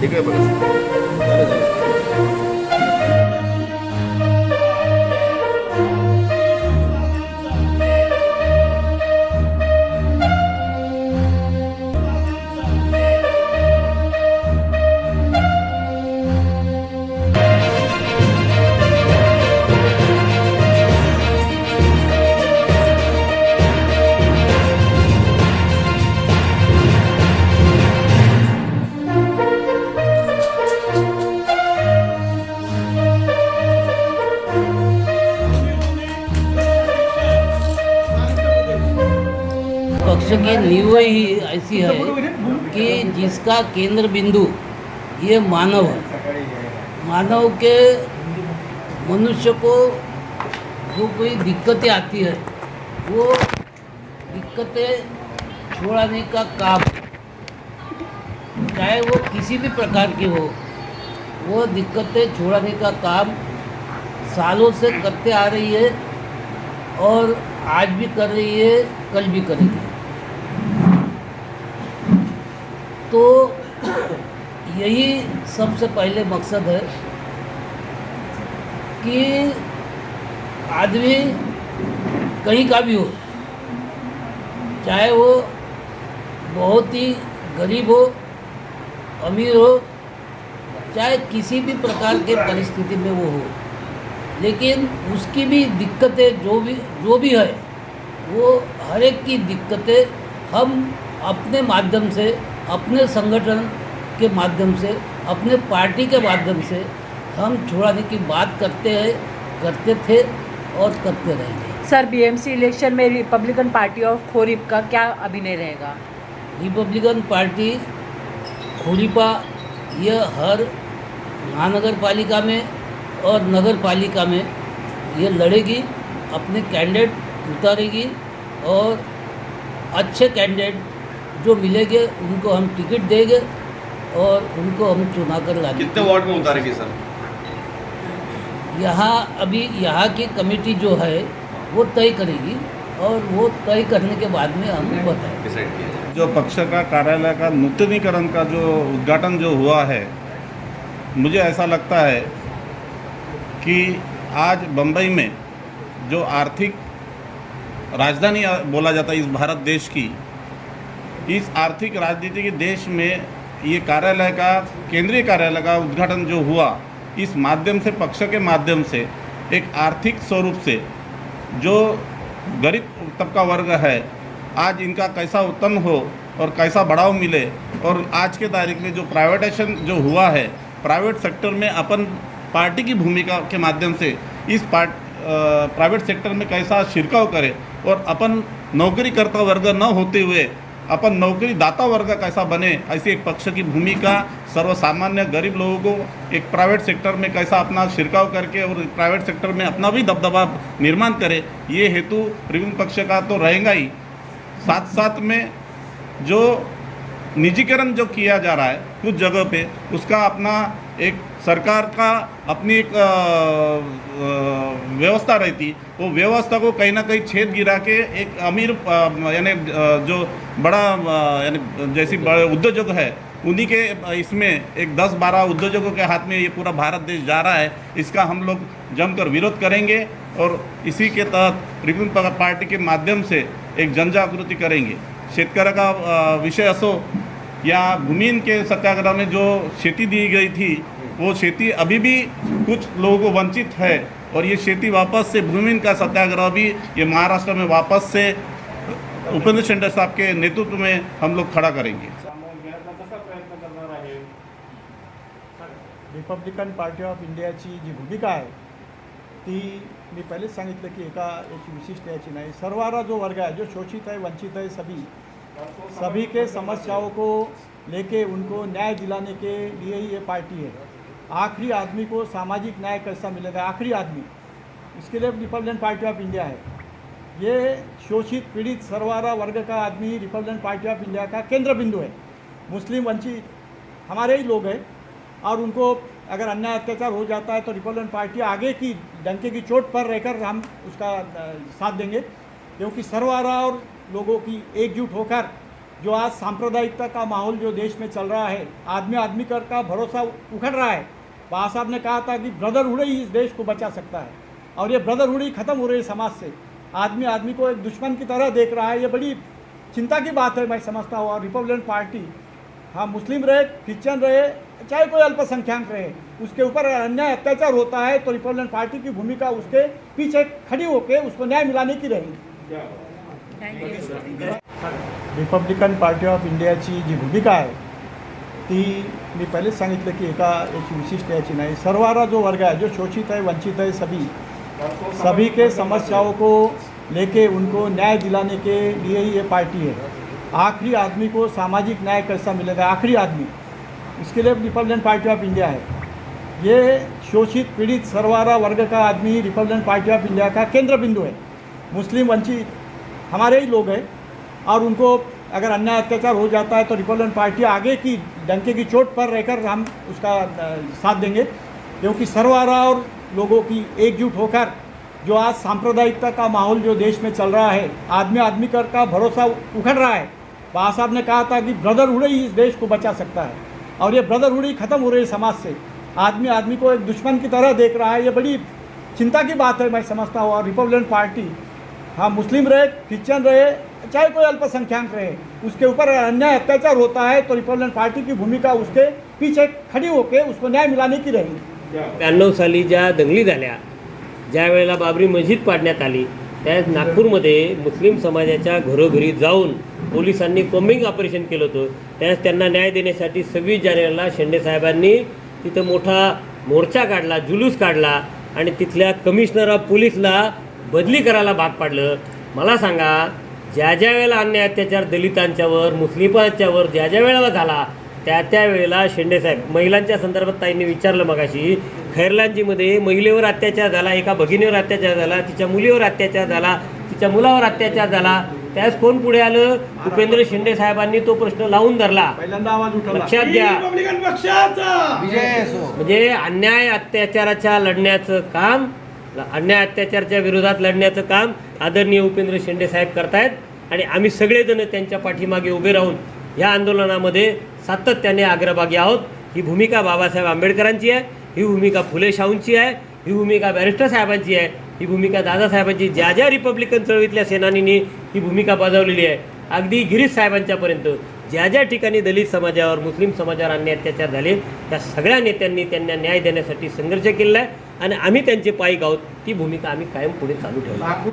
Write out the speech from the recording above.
ठीक आहे बघा. पक्ष की नींव ही ऐसी है कि जिसका केंद्र बिंदु ये मानव है. मानव के मनुष्य को जो कोई दिक्कतें आती है वो दिक्कतें छुड़ाने का काम, चाहे वो किसी भी प्रकार की हो, वो दिक्कतें छुड़ाने का काम सालों से करते आ रही है और आज भी कर रही है, कल भी करेगी. तो यही सबसे पहले मकसद है कि आदमी कहीं का भी हो, चाहे वो बहुत ही गरीब हो, अमीर हो, चाहे किसी भी प्रकार के परिस्थिति में वो हो, लेकिन उसकी भी दिक्कतें जो भी है वो हर एक की दिक्कतें हम अपने माध्यम से, अपने संगठन के माध्यम से, अपने पार्टी के माध्यम से हम छुड़ाने की बात करते थे और करते रहेंगे. सर, बीएमसी इलेक्शन में रिपब्लिकन पार्टी ऑफ खोरीप का क्या अभिनय रहेगा? रिपब्लिकन पार्टी खोरीपा यह हर महानगर पालिका में और नगर पालिका में ये लड़ेगी, अपने कैंडिडेट उतारेगी और अच्छे कैंडिडेट जो मिलेंगे उनको हम टिकट देंगे और उनको हम चुना कर लाएंगे. कितने वार्ड में उतारेगी सर? यहाँ की कमेटी जो है वो तय करेगी और वो तय करने के बाद में हम बताएंगे. जो पक्ष का कार्यालय का नूतनीकरण का जो उद्घाटन जो हुआ है, मुझे ऐसा लगता है कि आज बम्बई में जो आर्थिक राजधानी बोला जाता है इस भारत देश की, इस आर्थिक राजनीति के देश में ये कार्यालय का, केंद्रीय कार्यालय का उद्घाटन जो हुआ, इस माध्यम से, पक्ष के माध्यम से एक आर्थिक स्वरूप से जो गरीब तबका वर्ग है आज इनका कैसा उत्पन्न हो और कैसा बढ़ाव मिले, और आज के तारीख में जो प्राइवेटाइजेशन जो हुआ है, प्राइवेट सेक्टर में अपन पार्टी की भूमिका के माध्यम से इस प्राइवेट सेक्टर में कैसा छिड़काव करे और अपन नौकरी करता वर्ग न होते हुए अपन नौकरी दाता वर्ग कैसा बने, ऐसी एक पक्ष की भूमिका सर्वसामान्य गरीब लोगों को एक प्राइवेट सेक्टर में कैसा अपना छिड़काव करके और प्राइवेट सेक्टर में अपना भी दबदबा निर्माण करे, ये हेतु रिपब्लिकन पक्ष का तो रहेगा ही. साथ साथ में जो निजीकरण जो किया जा रहा है कुछ जगह पे, उसका अपना एक सरकार का अपनी एक व्यवस्था रहती, वो व्यवस्था को कहीं ना कहीं छेद गिरा के एक अमीर यानी जो बड़ा यानी जैसी बड़े उद्योजक है उन्हीं के इसमें एक 10-12 उद्योजकों के हाथ में ये पूरा भारत देश जा रहा है. इसका हम लोग जमकर विरोध करेंगे और इसी के तहत रिपब्लिकन पार्टी के माध्यम से एक जन जागृति करेंगे. शेतकऱ्याचा विषय असो या भूमिहीन के सत्याग्रह में जो खेती दी गई थी, वो खेती अभी भी कुछ लोगों को वंचित है और ये खेती वापस से, भूमिहीन का सत्याग्रह भी ये महाराष्ट्र में वापस से उपेंद्र शेंडे साहब के नेतृत्व में हम लोग खड़ा करेंगे. रिपब्लिकन पार्टी ऑफ इंडियाची जी भूमिका आहे ती मी पहिलेच सांगितलं की याची विशिष्ट याची नाही. सर्वारा जो वर्ग है, जो शोषित है, वंचित है, सभी के समस्याओं को लेके उनको न्याय दिलाने के लिए ही ये पार्टी है. आखिरी आदमी को सामाजिक न्याय कैसा मिलेगा, आखिरी आदमी, इसके लिए रिपब्लिकन पार्टी ऑफ इंडिया है. ये शोषित पीड़ित सर्वारा वर्ग का आदमी रिपब्लिकन पार्टी ऑफ इंडिया का केंद्र बिंदु है. मुस्लिम वंचित हमारे ही लोग हैं और उनको अगर अन्याय अत्याचार हो जाता है तो रिपब्लिकन पार्टी आगे की डंके की चोट पर रहकर हम उसका साथ देंगे, क्योंकि सर्वारा और लोगों की एकजुट होकर जो आज सांप्रदायिकता का माहौल जो देश में चल रहा है, आदमी आदमी कर का भरोसा उखड़ रहा है। बाबा साहब ने कहा था कि ब्रदरहुड ही इस देश को बचा सकता है, और ये ब्रदरहुड ही खत्म हो रही है समाज से। आदमी आदमी को एक दुश्मन की तरह देख रहा है, ये बड़ी चिंता की बात है मैं समझता हूँ। और रिपब्लिकन पार्टी, हाँ, मुस्लिम रहे, क्रिश्चियन रहे, चाहे कोई अल्पसंख्यक रहे, उसके ऊपर अन्याय अत्याचार होता है तो रिपब्लिकन पार्टी की भूमिका उसके पीछे खड़ी होकर उसको न्याय मिलाने की रहेगी। रिपब्लिकन पार्टी ऑफ इंडियाची जी भूमिका आहे ती मी पहिलेच सांगितलं की याची विशिष्ट याची नाही। सर्वारा जो वर्ग है, जो शोषित है, वंचित है, सभी के समस्याओं को लेके उनको न्याय दिलाने के लिए ही ये पार्टी है। आखिरी आदमी को सामाजिक न्याय कैसा मिलेगा, आखिरी आदमी, इसके लिए रिपब्लिकन पार्टी ऑफ इंडिया है। ये शोषित पीड़ित सर्वारा वर्ग का आदमी रिपब्लिकन पार्टी ऑफ इंडिया का केंद्र बिंदु है। मुस्लिम वंचित हमारे ही लोग हैं, और उनको अगर अन्याय अत्याचार हो जाता है तो रिपब्लिकन पार्टी आगे की डंके की चोट पर रहकर हम उसका साथ देंगे, क्योंकि सर्वारा और लोगों की एकजुट होकर जो आज सांप्रदायिकता का माहौल जो देश में चल रहा है, आदमी आदमी कर का भरोसा उखड़ रहा है। बाबा साहब ने कहा था कि ब्रदरहुड ही इस देश को बचा सकता है, और ये ब्रदरहुड ही खत्म हो रही है समाज से। आदमी आदमी को एक दुश्मन की तरह देख रहा है, ये बड़ी चिंता की बात है मैं समझता हूँ। और रिपब्लिकन पार्टी, हाँ, मुस्लिम रहे, क्रिश्चियन रहे, चाहे कोई अल्पसंख्यक रहे, उसके ऊपर अन्याय अत्याचार होता है तो रिपब्लिकन पार्टी की भूमिका उसके पीछे खड़ी होकर उसको न्याय मिलाने की रहेगी। 92 साली ज्या दंगली झाल्या, ज्या वेळेला बाबरी मस्जिद पाडण्यात आली, त्या नागपूरमध्ये मुस्लिम समाजाच्या घरोघरी जाऊन पोलिसांनी कॉम्बिंग ऑपरेशन केलं होतं। त्यास त्यांना न्याय देण्यासाठी 26 जानेवारीला शेंडे साहेबांनी तिथं मोठा मोर्चा काढला, जुलूस काढला, आणि तिथल्या कमिशनर ऑफ पोलीसला बदली करायला भाग पाडलं। मला सांगा, ज्या ज्या वेळेला अन्याय अत्याचार दलितांच्यावर, मुस्लिमांच्यावर ज्या ज्या वेळेला झाला, त्या वेळेला शेंडेसाहेब, महिलांच्या संदर्भात ताईंनी विचारलं मगाशी, खैरलांजीमध्ये महिलेवर अत्याचार झाला, एका भगिनीवर अत्याचार झाला, तिच्या मुलीवर अत्याचार झाला, तिच्या मुलावर अत्याचार झाला, त्यास कोण पुढे आलं? उपेंद्र शिंदे साहेबांनी तो प्रश्न लावून धरला। पहिल्यांदा आवाज उठवला, लक्षात घ्या, रिपब्लिकन पक्षाचा विजय असो। म्हणजे अन्याय अत्याचाराच्या लढण्याचं काम, अन्याय अत्याचाराच्या विरोधात लढण्याचं काम आदरणीय उपेंद्र शिंदे साहेब करतायत, आणि आम्ही सगळेजण त्यांच्या पाठीमागे उभे राहून या आंदोलनामध्ये सातत्याने अग्रभागी आहोत। ही भूमिका बाबासाहेब आंबेडकरांची आहे, ही भूमिका फुले शाहूंची आहे, ही भूमिका बॅरिस्टर साहेबांची आहे, ही भूमिका दादासाहेबांची, ज्या ज्या रिपब्लिकन चळवळीतल्या सेनानींनी ही भूमिका बजावलेली आहे, अगदी गिरीश साहेबांच्यापर्यंत ज्या ज्या ठिकाणी दलित समाजावर, मुस्लिम समाजावर अन्याय अत्याचार झाले, त्या सगळ्या नेत्यांनी त्यांना न्याय देण्यासाठी संघर्ष केला आहे, आणि आम्ही त्यांचे पायी आहोत। ती भूमिका आम्ही कायम पुढे चालू ठेवू।